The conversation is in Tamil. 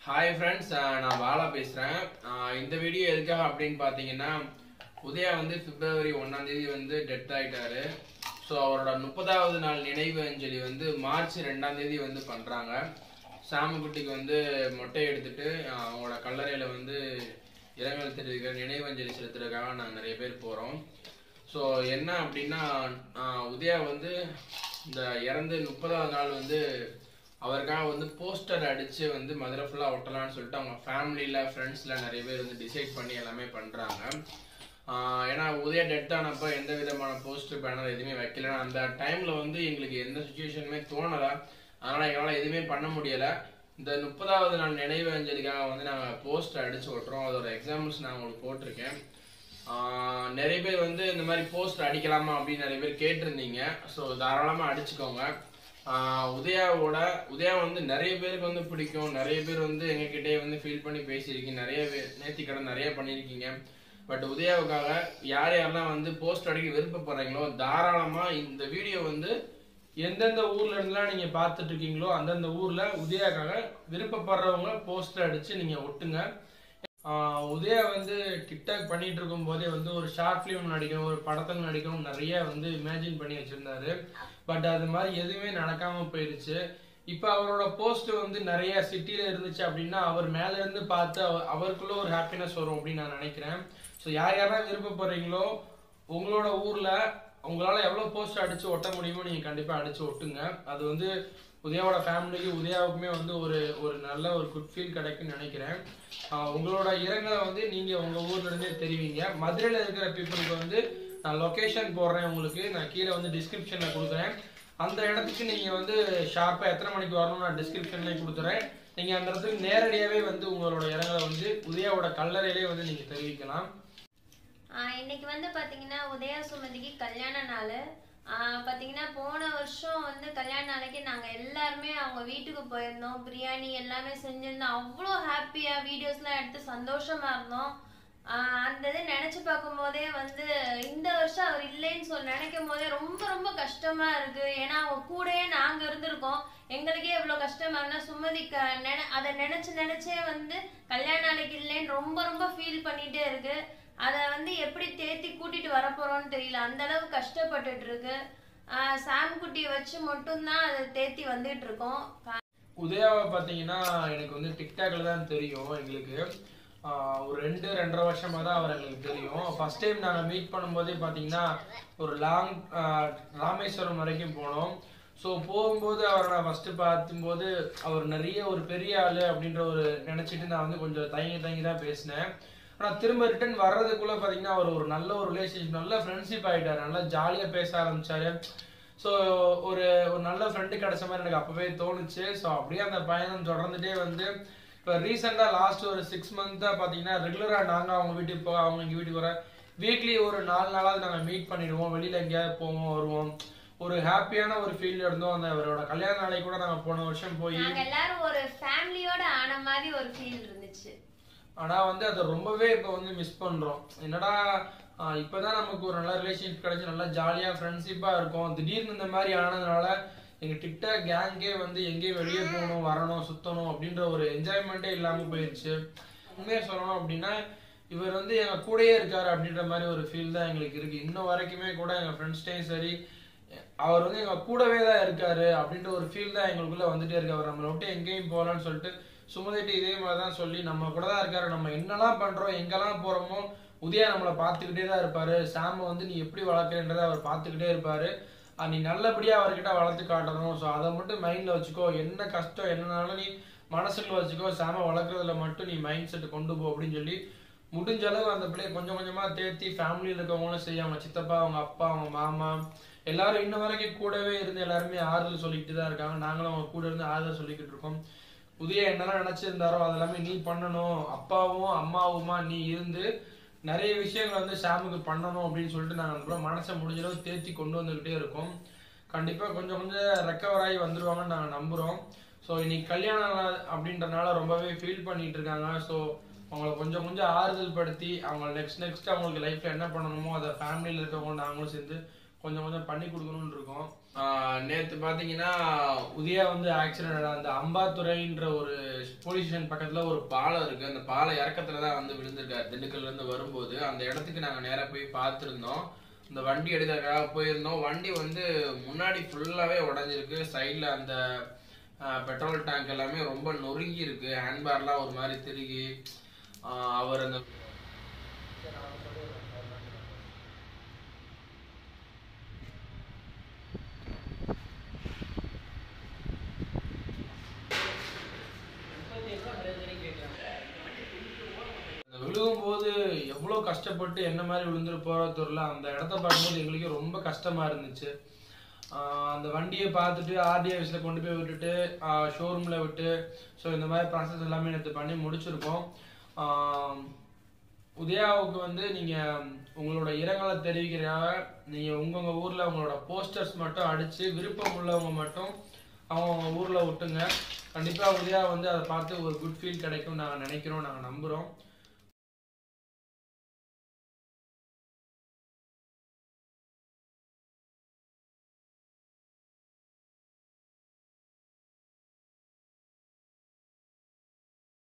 ஹாய் ஃப்ரெண்ட்ஸ், நான் பாலா பேசுகிறேன். இந்த வீடியோ எதுக்காக அப்படின்னு பார்த்தீங்கன்னா, உதயா வந்து பிப்ரவரி 1ஆம் தேதி வந்து டெத் ஆகிட்டாரு. ஸோ அவரோட 30வது நாள் நினைவு அஞ்சலி வந்து மார்ச் 2ஆம் தேதி வந்து பண்ணுறாங்க. சாமுக்குட்டிக்கு வந்து மொட்டை எடுத்துட்டு அவங்களோட கல்லறையில் வந்து இரங்கல் தெரிவிக்கிற நினைவு அஞ்சலி செலுத்துறதுக்காக நாங்கள் நிறைய பேர் போகிறோம். ஸோ என்ன அப்படின்னா, உதயா வந்து இந்த இறந்து 30வது நாள் வந்து அவருக்காக வந்து போஸ்டர் அடித்து வந்து மதுரை ஃபுல்லாக ஒட்டலான்னு சொல்லிட்டு அவங்க ஃபேமிலியில் ஃப்ரெண்ட்ஸில் நிறைய பேர் வந்து டிசைட் பண்ணி எல்லாமே பண்ணுறாங்க. ஏன்னா உதயா டெத் ஆனப்போ எந்த விதமான போஸ்டர் பேனர் எதுவுமே வைக்கல. அந்த டைமில் வந்து எங்களுக்கு எந்த சுச்சுவேஷனுமே தோணலை. அதனால் எங்களால் எதுவுமே பண்ண முடியலை. இந்த 30வது நாள் நினைவு அஞ்சலிக்காக வந்து நாங்கள் போஸ்டர் அடித்து ஒட்டுறோம். அதோட எக்ஸாம்பிள்ஸ் நான் உங்களுக்கு போட்டிருக்கேன். நிறைய பேர் வந்து இந்த மாதிரி போஸ்டர் அடிக்கலாமா அப்படின்னு நிறைய பேர் கேட்டிருந்தீங்க. ஸோ தாராளமாக அடிச்சுக்கோங்க. உதயா வந்து நிறைய பேருக்கு வந்து பிடிக்கும். நிறைய பேர் வந்து எங்ககிட்டே வந்து ஃபீல் பண்ணி பேசியிருக்கீங்க. நிறைய நேர்த்திக்கடன் நிறைய பண்ணியிருக்கீங்க. பட் உதயாவுக்காக யார் யாரெல்லாம் வந்து போஸ்டர் அடிக்க விருப்பப்படுறீங்களோ தாராளமாக இந்த வீடியோ வந்து எந்தெந்த ஊர்ல இருந்துலாம் நீங்க பார்த்துட்டு இருக்கீங்களோ அந்தந்த ஊர்ல உதயாக்காக விருப்பப்படுறவங்க போஸ்டர் அடிச்சு நீங்க ஒட்டுங்க. உதயா வந்து டிக்டாக் பண்ணிட்டு இருக்கும் போதே வந்து ஒரு ஷார்ட் ஃபிலிம் நடிக்கணும், ஒரு படத்தில் நடிக்கணும் நிறைய வந்து இமேஜின் பண்ணி வச்சிருந்தாரு. பட் அது மாதிரி எதுவுமே நடக்காம போயிடுச்சு. இப்போ அவரோட போஸ்ட் வந்து நிறைய சிட்டியில இருந்துச்சு அப்படின்னா அவர் மேல இருந்து பார்த்து அவருக்குள்ள ஒரு ஹாப்பினஸ் வரும் அப்படின்னு நான் நினைக்கிறேன். ஸோ யார் யாரெல்லாம் விருப்பப்படுறீங்களோ உங்களோட ஊர்ல உங்களால எவ்வளவு போஸ்ட் அடிச்சு ஒட்ட முடியுமோ நீங்க கண்டிப்பா அடிச்சு ஒட்டுங்க. அது வந்து உதயாவோட ஃபேமிலிக்கு உதயாவுக்குமே வந்து ஒரு நல்ல ஒரு குட் ஃபீல் கிடைக்குன்னு நினைக்கிறேன். உங்களோட இரங்கலை வந்து நீங்க உங்க ஊர்ல இருந்தே தெரிவிங்க. மதுரையில இருக்கிற பீப்புளுக்கு வந்து நான் லொகேஷன் போடுறேன், உங்களுக்கு நான் கீழே வந்து டிஸ்கிரிப்ஷன்ல கொடுக்குறேன். அந்த இடத்துக்கு நீங்க வந்து ஷார்ப்பா எத்தனை மணிக்கு வரணும் நான் டிஸ்கிரிப்ஷன்லேயே கொடுத்துறேன். நீங்க அந்த இடத்துக்கு நேரடியாவே வந்து உங்களோட இரங்கலை வந்து உதயாவோட கல்லறையிலே வந்து நீங்க தெரிவிக்கலாம். இன்னைக்கு வந்து பாத்தீங்கன்னா உதயா சுமதிக்கு கல்யாண நாள். பாத்தீங்கன்னா போன வருஷம் வந்து கல்யாண நாளைக்கு நாங்க எல்லாருமே அவங்க வீட்டுக்கு போயிருந்தோம். பிரியாணி எல்லாமே செஞ்சிருந்தோம். அவ்வளோ ஹாப்பியா வீடியோஸ்லாம் எடுத்து சந்தோஷமா இருந்தோம். அந்த இது நினைச்சு பார்க்கும் போதே வந்து இந்த வருஷம் அவர் இல்லைன்னு சொல்லி நினைக்கும் போதே ரொம்ப ரொம்ப கஷ்டமா இருக்கு. ஏன்னா அவங்க கூடயே நாங்க இருந்திருக்கோம். எங்களுக்கே எவ்வளவு கஷ்டமா இருந்தா சுமதிக்கு அதை நினைச்சே வந்து கல்யாண நாளைக்கு இல்லைன்னு ரொம்ப ரொம்ப ஃபீல் பண்ணிட்டே இருக்கு. அதை வந்து எப்படி தேத்தி கூட்டிட்டு வரப்போறோம்னு தெரியல. அந்த அளவு கஷ்டப்பட்டுட்டு இருக்கு. சாம்குட்டியை வச்சு மட்டும்தான் அதை தேத்தி வந்துட்டு இருக்கோம். உதயாவை பார்த்தீங்கன்னா எனக்கு வந்து டிக்டாக்ல தான் தெரியும். எங்களுக்கு ஒரு 2-2.5 வருஷமா தான் அவர் எங்களுக்கு தெரியும். ஃபர்ஸ்ட் டைம் நாங்கள் மீட் பண்ணும்போதே பார்த்தீங்கன்னா ஒரு ராமேஸ்வரம் வரைக்கும் போனோம். ஸோ போகும்போது அவரை நான் ஃபர்ஸ்ட் பார்க்கும்போது அவர் நிறைய ஒரு பெரிய ஆளு அப்படின்ற ஒரு நினைச்சிட்டு நான் வந்து கொஞ்சம் தயங்கி தான் பேசினேன். ஆனால் திரும்ப ரிட்டர்ன் வர்றதுக்குள்ள பார்த்தீங்கன்னா அவர் ஒரு நல்ல ஒரு ரிலேஷன்ஷிப், நல்ல ஃப்ரெண்ட்ஷிப் ஆகிட்டாரு. நல்லா ஜாலியாக பேச ஆரம்பிச்சாரு. ஸோ ஒரு நல்ல ஃப்ரெண்டு கிடைச்ச மாதிரி எனக்கு அப்பவே தோணுச்சு. ஸோ அப்படியே அந்த பயணம் தொடர்ந்துட்டே வந்து இப்போ ரீசெண்டாக லாஸ்ட் ஒரு 6 மந்த்தாக பார்த்தீங்கன்னா ரெகுலராக நாங்கள் அவங்க வீட்டுக்கு போக அவங்க எங்கள் வீட்டுக்கு வர வீக்லி ஒரு 4 நாளாவது நாங்கள் மீட் பண்ணிடுவோம். வெளியில் எங்கேயாவது போவோம் வருவோம். ஒரு ஹாப்பியான ஒரு ஃபீல் இருந்தோம். அந்த அவரோட கல்யாண நாளைக்கு கூட நாங்கள் போன வருஷம் போய் எல்லாரும் ஒரு ஃபேமிலியோட ஆன மாதிரி ஒரு ஃபீல் இருந்துச்சு. ஆனால் வந்து அதை ரொம்பவே இப்போ வந்து மிஸ் பண்ணுறோம். என்னடா இப்போதான் நமக்கு ஒரு நல்ல ரிலேஷன்ஷிப் கிடைச்சி நல்லா ஜாலியாக ஃப்ரெண்ட்ஷிப்பாக இருக்கும். திடீர்னு இந்த மாதிரி ஆனதுனால எங்கள் டிக்டாக் கேங்கே வந்து எங்கேயும் வெளியே போகணும் வரணும் சுற்றணும் அப்படின்ற ஒரு என்ஜாய்மெண்ட்டே இல்லாமல் போயிடுச்சு. உண்மையாக சொல்லணும் அப்படின்னா இவர் வந்து எங்கள் கூடயே இருக்காரு அப்படின்ற மாதிரி ஒரு ஃபீல் தான் எங்களுக்கு இருக்குது. இன்னும் வரைக்குமே கூட எங்கள் ஃப்ரெண்ட்ஸ்டையும் சரி அவர் வந்து எங்கள் கூடவே தான் இருக்காரு அப்படின்ற ஒரு ஃபீல் தான் எங்களுக்குள்ளே வந்துட்டே இருக்கு. அவர் நம்மளை விட்டு எங்கேயும் போகலான்னு சொல்லிட்டு சுமதிட்டு இதே மாதிரி தான் சொல்லி நம்ம கூட தான் இருக்காரு. நம்ம என்னெல்லாம் பண்ணுறோம் எங்கெல்லாம் போகிறோமோ உதயா நம்மளை பார்த்துக்கிட்டே தான் இருப்பார். சாமை வந்து நீ எப்படி வளர்க்குறன்றதை அவர் பார்த்துக்கிட்டே இருப்பார். நீ நல்லபடியாக அவர்கிட்ட வளர்த்து காட்டணும். ஸோ அதை மட்டும் மைண்டில் வச்சுக்கோ. என்ன கஷ்டம் என்னன்னாலும் நீ மனசுக்குள்ள வச்சுக்கோ. சாமை வளர்க்குறதுல மட்டும் நீ மைண்ட் செட் கொண்டு போ அப்படின்னு சொல்லி முடிஞ்ச அளவு அந்த பிள்ளைய கொஞ்சம் கொஞ்சமாக தேத்தி ஃபேமிலியில் இருக்கவங்களும் சரி அவங்க சித்தப்பா அவங்க அப்பா அவங்க மாமா எல்லாரும் இன்ன வரைக்கும் கூடவே இருந்து எல்லாருமே ஆறுதல் சொல்லிக்கிட்டு தான் இருக்காங்க. நாங்களும் அவங்க கூட இருந்து ஆறுதல் சொல்லிக்கிட்டு இருக்கோம். உதயா என்னெல்லாம் நினைச்சிருந்தாரோ அதெல்லாமே நீ பண்ணணும், அப்பாவும் அம்மாவுமா நீ இருந்து நிறைய விஷயங்கள் வந்து சாமுக்கு பண்ணணும் அப்படின்னு சொல்லிட்டு நாங்கள் மனசை முடிஞ்சளவு தேர்த்தி கொண்டு வந்துக்கிட்டே இருக்கோம். கண்டிப்பாக கொஞ்சம் கொஞ்சம் ரெக்கவர் ஆகி வந்துடுவாங்கன்னு நாங்கள் நம்புகிறோம். ஸோ இன்னைக்கு கல்யாணம் அப்படின்றனால ரொம்பவே ஃபீல் பண்ணிட்டு இருக்காங்க. ஸோ அவங்கள கொஞ்சம் கொஞ்சம் ஆறுதல் படுத்தி அவங்க நெக்ஸ்ட் அவங்களுக்கு லைஃப்பில் என்ன பண்ணணுமோ அதை ஃபேமிலியில் இருக்கவங்க நாங்களும் சேர்ந்து கொஞ்சம் கொஞ்சம் பண்ணி கொடுக்கணும்னு இருக்கோம். நேற்று பார்த்தீங்கன்னா உதயா வந்து ஆக்சிடென்ட் அந்த அம்பாத்துறைன்ற ஒரு போலீஸ் ஸ்டேஷன் பக்கத்தில் ஒரு பாலம் இருக்குது. அந்த பாலம் இறக்கத்தில் தான் வந்து விழுந்திருக்காரு. திண்டுக்கல்லேருந்து வரும்போது அந்த இடத்துக்கு நாங்கள் நேராக போய் பார்த்துருந்தோம். இந்த வண்டி எடுக்கிறதுக்காக போயிருந்தோம். வண்டி வந்து முன்னாடி ஃபுல்லாகவே உடஞ்சிருக்கு. சைடில் அந்த பெட்ரோல் டேங்க் எல்லாமே ரொம்ப நொறுங்கி இருக்கு. ஹேண்ட்பார்லாம் ஒரு மாதிரி திருகி அவர் அந்த விழுகும்போது எவ்வளோ கஷ்டப்பட்டு என்ன மாதிரி விழுந்துட்டு போகிற தெரியல. அந்த இடத்த பார்க்கும்போது எங்களுக்கு ரொம்ப கஷ்டமாக இருந்துச்சு. அந்த வண்டியை பார்த்துட்டு ஆர்டிஐ ஆஃபீஸில் கொண்டு போய் விட்டுட்டு ஷோரூமில் விட்டு ஸோ இந்த மாதிரி ப்ராசஸ் எல்லாமே நேற்று பண்ணி முடிச்சிருக்கோம். உதயாவுக்கு வந்து நீங்கள் உங்களோட இரங்கலை தெரிவிக்கிறதாக நீங்கள் உங்கள் ஊரில் உங்களோட போஸ்டர்ஸ் மட்டும் அடித்து விருப்பம் உள்ளவங்க மட்டும் அவங்க ஊரில் விட்டுங்க. கண்டிப்பாக உதயா வந்து அதை பார்த்து ஒரு குட் ஃபீல் கிடைக்கும் நாங்கள் நினைக்கிறோம், நாங்கள் நம்புகிறோம்.